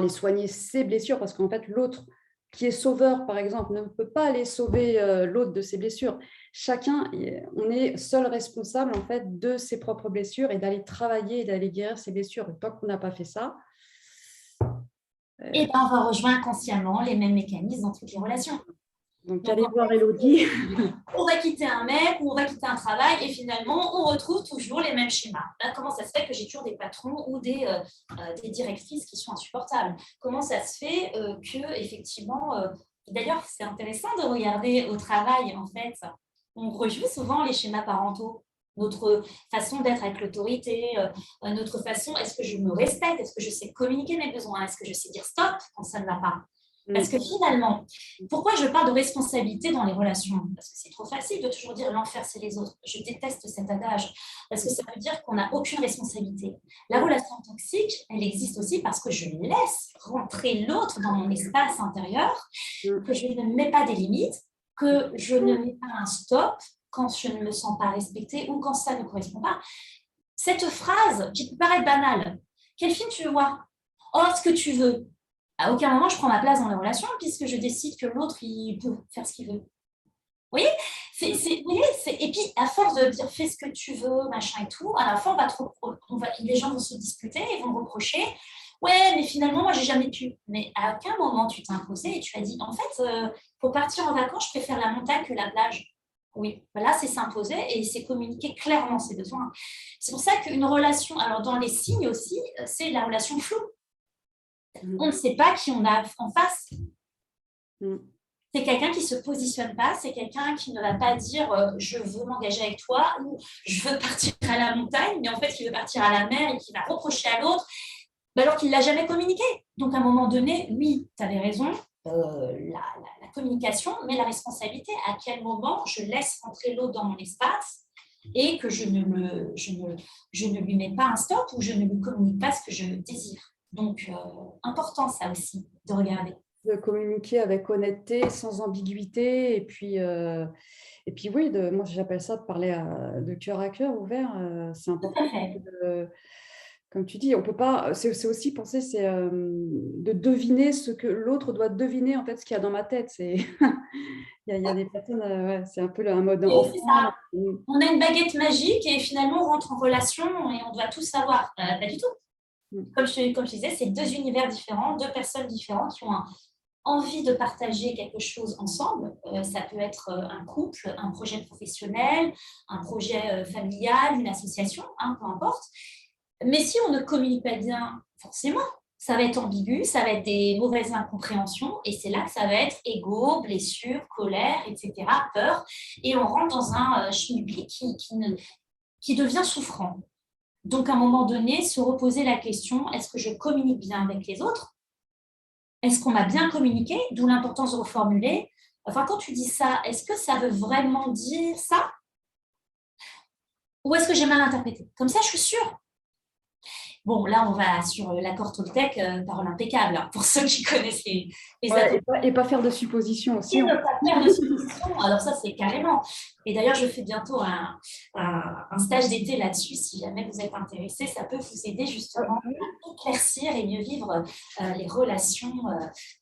soigner ses blessures, parce qu'en fait, l'autre qui est sauveur, par exemple, ne peut pas aller sauver l'autre de ses blessures. Chacun, on est seul responsable, en fait, de ses propres blessures et d'aller travailler et d'aller guérir ses blessures. Et tant qu'on n'a pas fait ça... Et ben, on va rejoindre inconsciemment les mêmes mécanismes dans toutes les relations. Donc allez voir Élodie. On va quitter un mec ou on va quitter un travail et finalement, on retrouve toujours les mêmes schémas. Là, comment ça se fait que j'ai toujours des patrons ou des directrices qui sont insupportables? Comment ça se fait que, effectivement, d'ailleurs, c'est intéressant de regarder au travail, en fait, on rejoue souvent les schémas parentaux. notre façon d'être avec l'autorité, notre façon, est-ce que je me respecte, est-ce que je sais communiquer mes besoins, est-ce que je sais dire stop quand ça ne va pas. Parce que finalement, pourquoi je parle de responsabilité dans les relations? Parce que c'est trop facile de toujours dire l'enfer, c'est les autres. Je déteste cet adage parce que ça veut dire qu'on n'a aucune responsabilité. La relation toxique, elle existe aussi parce que je laisse rentrer l'autre dans mon espace intérieur, que je ne mets pas des limites, que je ne mets pas un stop quand je ne me sens pas respectée ou quand ça ne correspond pas. Cette phrase qui peut paraître banale, quel film tu veux voir? Oh, ce que tu veux. À aucun moment, je prends ma place dans les relations puisque je décide que l'autre, il peut faire ce qu'il veut. Vous voyez, et puis, à force de dire fais ce que tu veux, machin et tout, à la fin, les gens vont se disputer et vont reprocher. Ouais, mais finalement, moi, j'ai jamais pu. Mais à aucun moment, tu t'es imposé et tu as dit en fait, pour partir en vacances, je préfère la montagne que la plage. Oui, là, c'est s'imposer et c'est communiquer clairement ses besoins. C'est pour ça qu'une relation, alors dans les signes aussi, c'est la relation floue. On ne sait pas qui on a en face. C'est quelqu'un qui ne se positionne pas, c'est quelqu'un qui ne va pas dire je veux m'engager avec toi ou je veux partir à la montagne, mais en fait, qui veut partir à la mer et qui va reprocher à l'autre alors qu'il ne l'a jamais communiqué. Donc, à un moment donné, oui, tu avais raison, la communication, mais la responsabilité, à quel moment je laisse rentrer l'autre dans mon espace et que je ne lui mets pas un stop ou je ne lui communique pas ce que je désire. Donc, important ça aussi, de regarder. De communiquer avec honnêteté, sans ambiguïté, et puis oui, moi j'appelle ça de parler de cœur à cœur, ouvert. C'est important. Comme tu dis, on peut pas. C'est aussi penser, c'est de deviner ce que l'autre doit deviner en fait, ce qu'il y a dans ma tête. C'est il y a des personnes, ouais, c'est un peu un mode enfant. C'est ça. On a une baguette magique et finalement on rentre en relation et on doit tout savoir. Pas du tout. Comme je disais, c'est deux univers différents, deux personnes différentes qui ont envie de partager quelque chose ensemble. Ça peut être un couple, un projet professionnel, un projet familial, une association, peu importe. Mais si on ne communique pas bien, forcément, ça va être ambigu, ça va être des mauvaises incompréhensions, et c'est là que ça va être ego, blessure, colère, etc., peur, et on rentre dans un schmilblick qui devient souffrant. Donc, à un moment donné, se reposer la question, est-ce que je communique bien avec les autres? Est-ce qu'on a bien communiqué? D'où l'importance de reformuler. Enfin, quand tu dis ça, est-ce que ça veut vraiment dire ça? Ou est-ce que j'ai mal interprété? Comme ça, je suis sûre. Bon, là, on va sur l'accord Toltec, parole impeccable, hein, pour ceux qui connaissent les et pas faire de suppositions aussi. Et ne pas faire de suppositions. Alors ça, c'est carrément. Et d'ailleurs, je fais bientôt un stage d'été là-dessus. Si jamais vous êtes intéressé, ça peut vous aider justement à éclaircir et mieux vivre les relations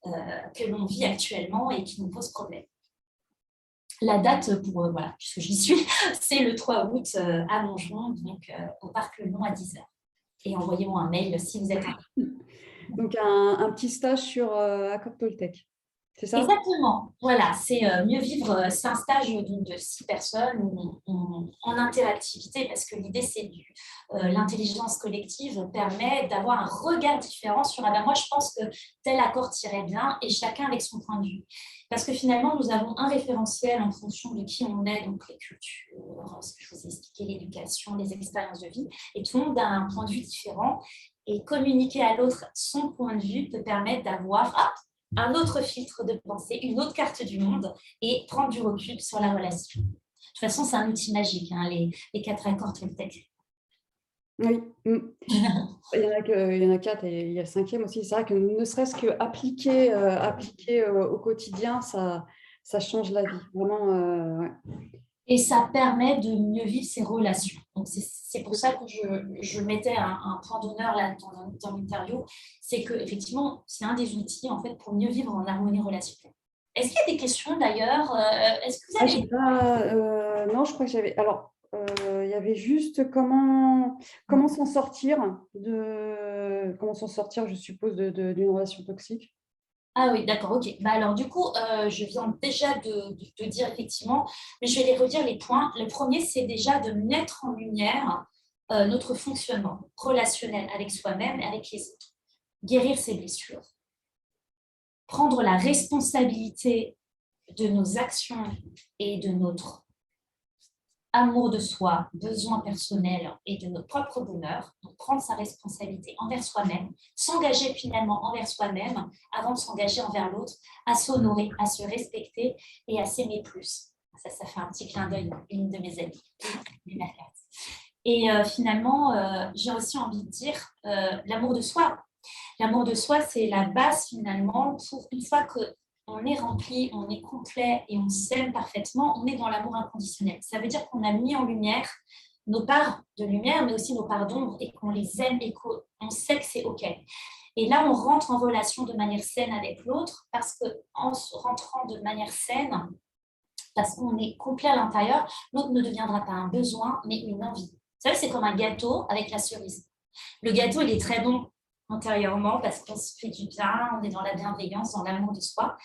que l'on vit actuellement et qui nous posent problème. La date pour, voilà, puisque j'y suis, c'est le 3 août à Montgeron, donc au Parc Le Long à 10h. Et envoyez-moi un mail si vous êtes intéressé. Donc, un petit stage sur Accord Toltec, c'est ça? Exactement. Voilà, c'est mieux vivre. C'est un stage de 6 personnes en interactivité parce que l'idée, c'est l'intelligence collective permet d'avoir un regard différent sur moi, je pense que tel accord tirait bien et chacun avec son point de vue. Parce que finalement, nous avons un référentiel en fonction de qui on est, donc les cultures, ce que je vous ai expliqué, l'éducation, les expériences de vie, et tout le monde a un point de vue différent. Et communiquer à l'autre son point de vue peut permettre d'avoir un autre filtre de pensée, une autre carte du monde et prendre du recul sur la relation. De toute façon, c'est un outil magique, hein, les 4 accords Toltec. Oui. Il y en a 4 et il y a le 5e aussi. C'est vrai que ne serait-ce qu'appliquer au quotidien, ça change la vie. Vraiment, ouais. Et ça permet de mieux vivre ses relations. Donc, c'est pour ça que je mettais un point d'honneur là dans l'interview. C'est qu'effectivement, c'est un des outils en fait, pour mieux vivre en harmonie relationnelle. Est-ce qu'il y a des questions d'ailleurs? Est-ce que vous avez... Non, je crois que j'avais... Alors, il y avait juste comment s'en sortir je suppose, d'une relation toxique. Ah oui, d'accord, ok. Alors du coup, je viens déjà de dire effectivement, mais je vais les redire les points. Le premier, c'est déjà de mettre en lumière notre fonctionnement relationnel avec soi-même et avec les autres. Guérir ses blessures. Prendre la responsabilité de nos actions et de notre amour de soi, besoin personnel et de notre propre bonheur, donc prendre sa responsabilité envers soi-même, s'engager finalement envers soi-même avant de s'engager envers l'autre, à s'honorer, à se respecter et à s'aimer plus. Ça fait un petit clin d'œil à une de mes amies. Et finalement, j'ai aussi envie de dire l'amour de soi. L'amour de soi, c'est la base finalement pour une fois qu'on est rempli, on est complet et on s'aime parfaitement, on est dans l'amour inconditionnel. Ça veut dire qu'on a mis en lumière nos parts de lumière, mais aussi nos parts d'ombre et qu'on les aime et qu'on sait que c'est OK. Et là, on rentre en relation de manière saine avec l'autre parce qu'en rentrant de manière saine, parce qu'on est complet à l'intérieur, l'autre ne deviendra pas un besoin, mais une envie. Vous savez, c'est comme un gâteau avec la cerise. Le gâteau, il est très bon intérieurement parce qu'on se fait du bien, on est dans la bienveillance, dans l'amour de soi.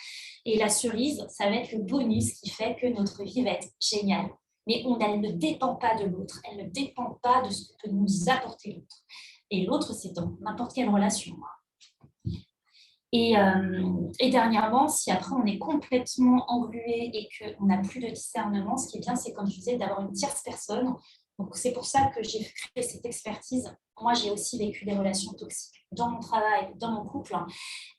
Et la cerise, ça va être le bonus qui fait que notre vie va être géniale. Mais elle ne dépend pas de l'autre, elle ne dépend pas de ce que peut nous apporter l'autre. Et l'autre, c'est dans n'importe quelle relation. Et dernièrement, si après on est complètement englué et qu'on n'a plus de discernement, ce qui est bien, c'est comme je disais, d'avoir une tierce personne. Donc c'est pour ça que j'ai créé cette expertise. Moi, j'ai aussi vécu des relations toxiques dans mon travail, dans mon couple.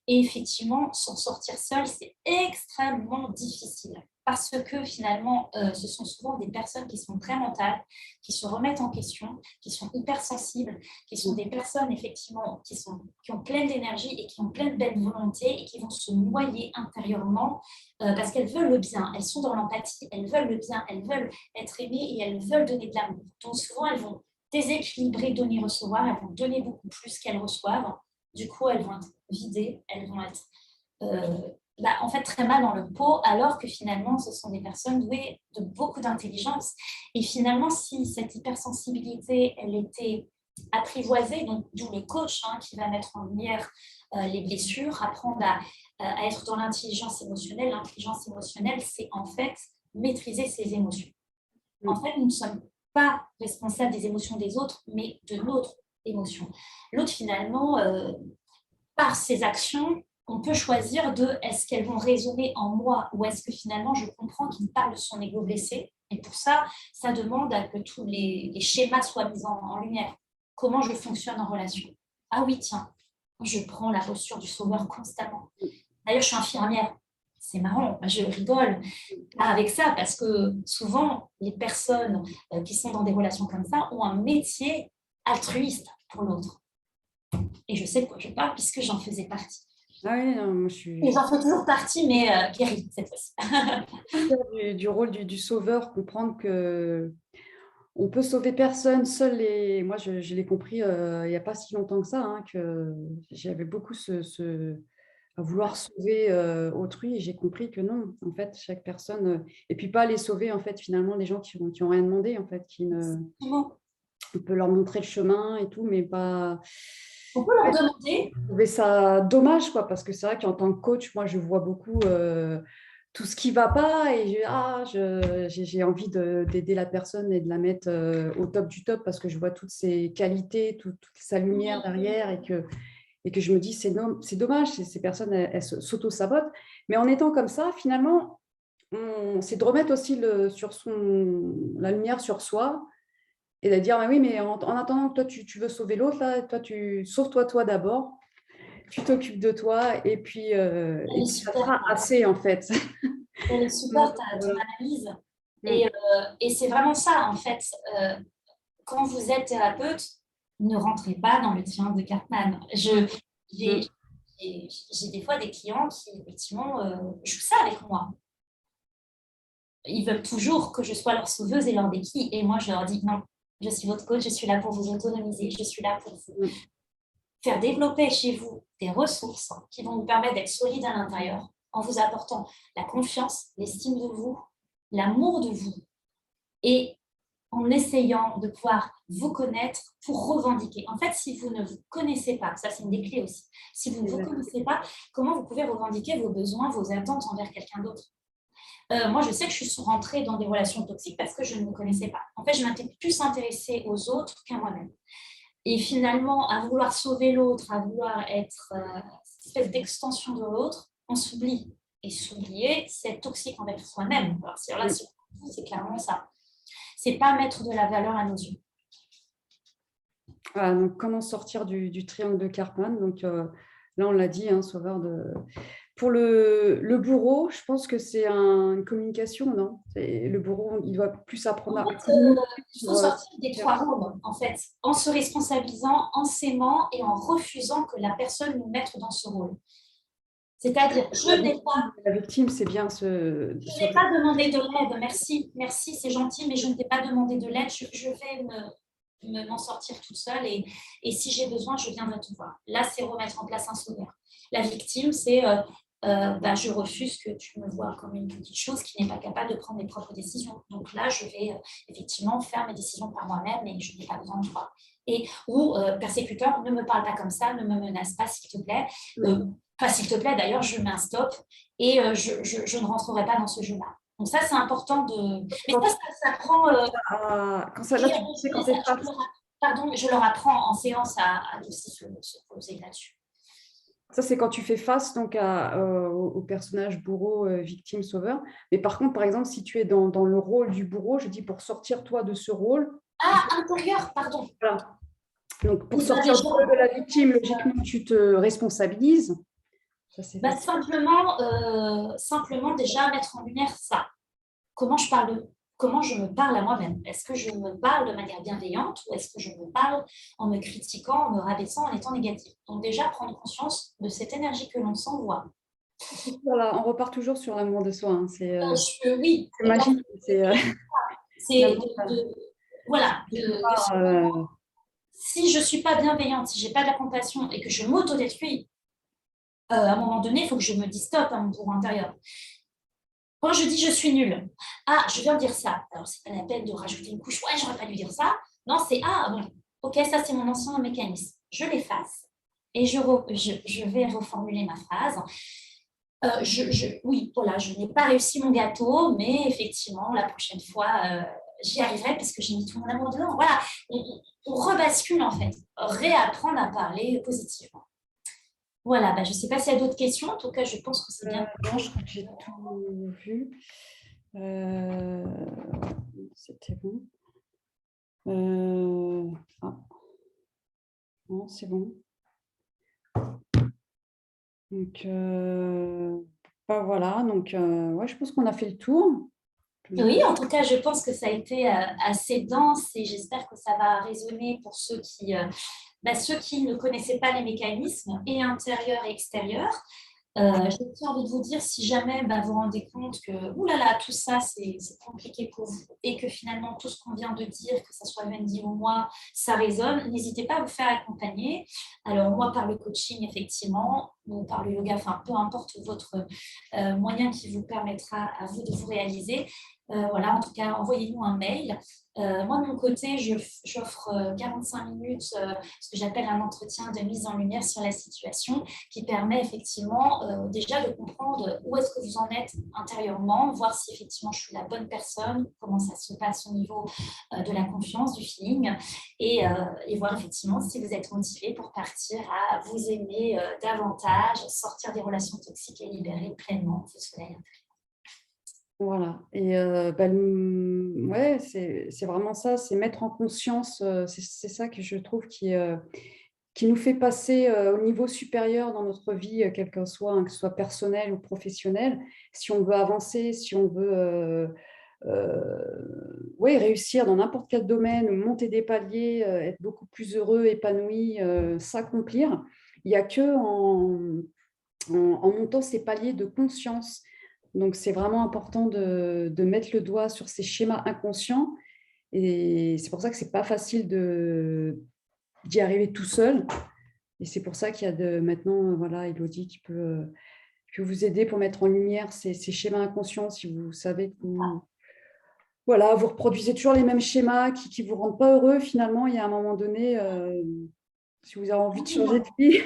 Et effectivement, s'en sortir seul, c'est extrêmement difficile. Parce que finalement, ce sont souvent des personnes qui sont très mentales, qui se remettent en question, qui sont hypersensibles, qui sont des personnes effectivement qui ont plein d'énergie et qui ont plein de belle volonté et qui vont se noyer intérieurement parce qu'elles veulent le bien, elles sont dans l'empathie, elles veulent le bien, elles veulent être aimées et elles veulent donner de l'amour. Donc souvent, elles vont déséquilibrer, donner, recevoir, elles vont donner beaucoup plus qu'elles reçoivent. Du coup, elles vont être vidées, elles vont être en fait très mal dans leur peau, alors que finalement, ce sont des personnes douées de beaucoup d'intelligence. Et finalement, si cette hypersensibilité, elle était apprivoisée, donc d'où le coach qui va mettre en lumière les blessures, apprendre à être dans l'intelligence émotionnelle. L'intelligence émotionnelle, c'est en fait maîtriser ses émotions. En fait, nous ne sommes pas responsables des émotions des autres, mais de notre émotion. L'autre, finalement, par ses actions, on peut choisir de est-ce qu'elles vont résonner en moi ou est-ce que finalement je comprends qu'il parle de son ego blessé. Et pour ça, ça demande à que tous les schémas soient mis en lumière. Comment je fonctionne en relation. Ah oui, tiens, je prends la posture du sauveur constamment. D'ailleurs, je suis infirmière. C'est marrant, je rigole avec ça parce que souvent, les personnes qui sont dans des relations comme ça ont un métier altruiste pour l'autre. Et je sais de quoi je parle puisque j'en faisais partie. Ah oui, non, moi je suis. Et j'en fais toujours partie, mais guérie cette fois-ci. Du rôle du sauveur, comprendre que on peut sauver personne, seul les. Moi, je l'ai compris il n'y a pas si longtemps que ça, que j'avais beaucoup à vouloir sauver autrui et j'ai compris que non, en fait, chaque personne. Et puis pas les sauver, en fait, finalement, les gens qui ont rien demandé, en fait, on peut leur montrer le chemin et tout, mais pas. On peut leur demander. Je trouvais ça dommage, quoi, parce que c'est vrai qu'en tant que coach, moi, je vois beaucoup tout ce qui ne va pas et j'ai envie d'aider la personne et de la mettre au top du top parce que je vois toutes ses qualités, toute sa lumière derrière et que je me dis, c'est dommage, ces personnes, elles s'auto-sabotent. Mais en étant comme ça, finalement, c'est de remettre aussi la lumière sur soi et de dire, mais oui, mais en attendant que toi, tu veux sauver l'autre, là, toi, sauve-toi toi d'abord, tu t'occupes de toi et puis ça sera assez, en fait. Elle est super, ton analyse. Et c'est vraiment ça, en fait. Quand vous êtes thérapeute, ne rentrez pas dans le triangle de Cartman. J'ai des fois des clients qui, effectivement, jouent ça avec moi. Ils veulent toujours que je sois leur sauveuse et leur béquille. Et moi, je leur dis non, je suis votre coach, je suis là pour vous autonomiser, je suis là pour vous faire développer chez vous des ressources qui vont vous permettre d'être solide à l'intérieur en vous apportant la confiance, l'estime de vous, l'amour de vous et en essayant de pouvoir vous connaître pour revendiquer. En fait, si vous ne vous connaissez pas, ça c'est une des clés aussi, si vous ne vous connaissez pas, comment vous pouvez revendiquer vos besoins, vos attentes envers quelqu'un d'autre? Moi, je sais que je suis rentrée dans des relations toxiques parce que je ne me connaissais pas. En fait, je m'étais plus intéressée aux autres qu'à moi-même. Et finalement, à vouloir sauver l'autre, à vouloir être cette espèce d'extension de l'autre, on s'oublie. Et s'oublier, c'est toxique envers soi-même. Alors, c'est clairement ça. c'est pas mettre de la valeur à nos yeux. Voilà, donc comment sortir du triangle de Karpman. Donc là, on l'a dit, hein, sauveur de... Pour le bourreau, je pense que c'est une communication, non? Le bourreau, il doit plus apprendre En à fait, communiquer. il faut sortir des trois rôles, en fait, en se responsabilisant, en s'aimant et en refusant que la personne nous mette dans ce rôle. C'est-à-dire, La victime, c'est bien je n'ai pas demandé de l'aide, merci, c'est gentil, mais je ne t'ai pas demandé de l'aide, je vais m'en sortir toute seule et si j'ai besoin, je viendrai te voir. Là, c'est remettre en place un sauveur. La victime, c'est je refuse que tu me vois comme une petite chose qui n'est pas capable de prendre mes propres décisions. Donc là, je vais effectivement faire mes décisions par moi-même et je n'ai pas besoin de toi. Ou persécuteur, ne me parle pas comme ça, ne me menace pas, s'il te plaît. Enfin, s'il te plaît, d'ailleurs, je mets un stop et je ne rentrerai pas dans ce jeu-là. Donc ça, c'est important de... Mais ça prend... Pardon, je leur apprends en séance à aussi se poser là-dessus. Ça, c'est quand tu fais face donc au personnage bourreau, victime, sauveur. Mais par contre, par exemple, si tu es dans le rôle du bourreau, je dis pour sortir toi de ce rôle... intérieur, pardon. Voilà. Donc, pour sortir du rôle de la victime, logiquement, tu te responsabilises. Ça, simplement, déjà, mettre en lumière ça. Comment je me parle à moi-même? Est-ce que je me parle de manière bienveillante ou est-ce que je me parle en me critiquant, en me rabaissant, en étant négative? Donc déjà, prendre conscience de cette énergie que l'on s'envoie. Voilà, on repart toujours sur l'amour de soi. Hein. Oui. C'est magique. Voilà. Si je ne suis pas bienveillante, si je n'ai pas de la compassion et que je m'auto-détruis, à un moment donné, il faut que je me dise stop à mon pour intérieur. Quand je dis je suis nulle, je viens de dire ça. Alors, c'est pas la peine de rajouter une couche. Ouais, j'aurais pas dû dire ça. Non, c'est bon. Ok, ça, c'est mon ancien mécanisme. Je l'efface et je vais reformuler ma phrase. Oui, voilà, je n'ai pas réussi mon gâteau, mais effectivement, la prochaine fois, j'y arriverai parce que j'ai mis tout mon amour dedans. Voilà, on rebascule en fait. Réapprendre à parler positivement. Voilà, je ne sais pas s'il y a d'autres questions. En tout cas, je pense que c'est bien. Non, je crois que j'ai tout vu. C'était bon. Non, c'est bon. Donc, voilà. Donc, je pense qu'on a fait le tour. Oui, en tout cas, je pense que ça a été assez dense et j'espère que ça va résonner pour ceux qui ne connaissaient pas les mécanismes et intérieurs et extérieurs. J'ai aussi envie de vous dire, si jamais vous vous rendez compte que tout ça, c'est compliqué pour vous et que finalement, tout ce qu'on vient de dire, que ce soit Wendy ou moi, ça résonne, n'hésitez pas à vous faire accompagner. Alors, moi, par le coaching, effectivement, ou par le yoga, enfin, peu importe votre moyen qui vous permettra à vous de vous réaliser. Voilà, en tout cas, envoyez-nous un mail. Moi, de mon côté, j'offre 45 minutes, ce que j'appelle un entretien de mise en lumière sur la situation, qui permet effectivement déjà de comprendre où est-ce que vous en êtes intérieurement, voir si effectivement je suis la bonne personne, comment ça se passe au niveau de la confiance, du feeling, et voir effectivement si vous êtes motivé pour partir à vous aimer davantage, sortir des relations toxiques et libérer pleinement votre soleil intérieur. Voilà, et c'est vraiment ça, c'est mettre en conscience, c'est ça que je trouve qui nous fait passer au niveau supérieur dans notre vie, quel que soit, que ce soit personnel ou professionnel. Si on veut avancer, si on veut réussir dans n'importe quel domaine, monter des paliers, être beaucoup plus heureux, épanoui, s'accomplir, il n'y a que en montant ces paliers de conscience. Donc, c'est vraiment important de mettre le doigt sur ces schémas inconscients. Et c'est pour ça que ce n'est pas facile d'y arriver tout seul. Et c'est pour ça qu'il y a maintenant, Elodie qui peut vous aider pour mettre en lumière ces schémas inconscients. Si vous savez que vous reproduisez toujours les mêmes schémas qui ne vous rendent pas heureux, finalement, il y a un moment donné, si vous avez envie de changer de vie...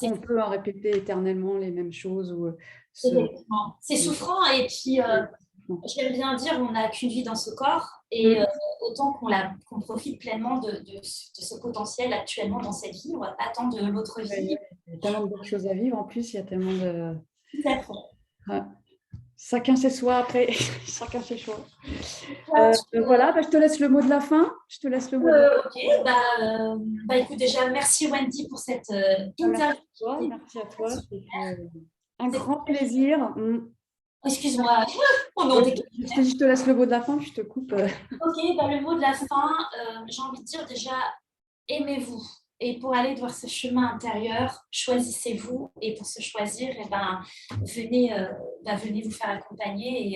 on peut répéter éternellement les mêmes choses. C'est souffrant et puis j'aime bien dire on n'a qu'une vie dans ce corps et autant qu'on profite pleinement de ce potentiel actuellement dans cette vie, on ne va pas attendre de l'autre vie. Il y a tellement d'autres choses à vivre en plus, il y a tellement de... Tout à fait. Ouais. chacun chez soi après, chacun chez soi. Ouais, Voilà, je te laisse le mot de la fin. Je te laisse le mot de la fin. ok, écoute, déjà, merci Wendy pour cette Merci interview. à toi, merci à toi. Super. C'était un C'est- grand plaisir. Excuse-moi, au nom Ouais, des... je t'ai dit, je te laisse le mot de la fin, puis je te coupe. Ok, le mot de la fin, j'ai envie de dire déjà, aimez-vous. Et pour aller vers ce chemin intérieur, choisissez-vous. Et pour se choisir, venez, venez vous faire accompagner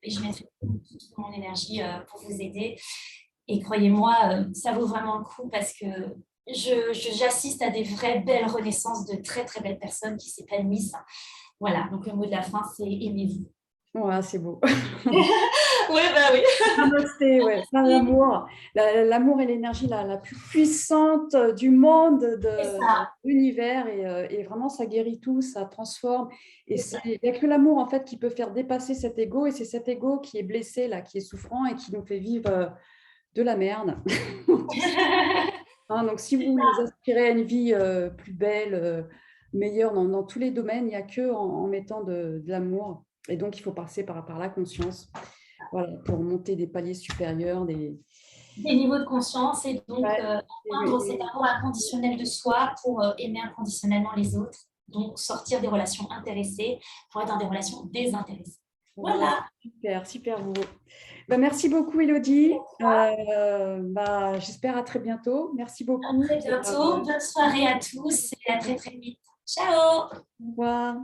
et je mettrai toute mon énergie pour vous aider. Et croyez-moi, ça vaut vraiment le coup parce que j'assiste à des vraies belles renaissances de très très belles personnes qui s'épanouissent. Voilà, donc le mot de la fin, c'est aimez-vous. Ouais, c'est beau. Oui, bah oui. Namasté, ouais, ça, l'amour. L'amour est l'énergie la plus puissante du monde, C'est de ça. l'univers, et vraiment, ça guérit tout, ça transforme. Et il n'y a que l'amour, en fait, qui peut faire dépasser cet ego, et c'est cet ego qui est blessé, là, qui est souffrant et qui nous fait vivre de la merde. Hein, donc, si vous voulez aspirer à une vie plus belle, meilleure dans tous les domaines, il n'y a que en mettant de l'amour. Et donc, il faut passer par la conscience, voilà, pour monter des paliers supérieurs. Des niveaux de conscience et donc Ouais, atteindre cet amour inconditionnel de soi pour aimer inconditionnellement les autres. Donc sortir des relations intéressées pour être dans des relations désintéressées. Voilà. super, super beau. Merci beaucoup, Élodie. J'espère à très bientôt. Merci À beaucoup. très bientôt. Bonne soirée à tous et à très très vite. Ciao. Au revoir.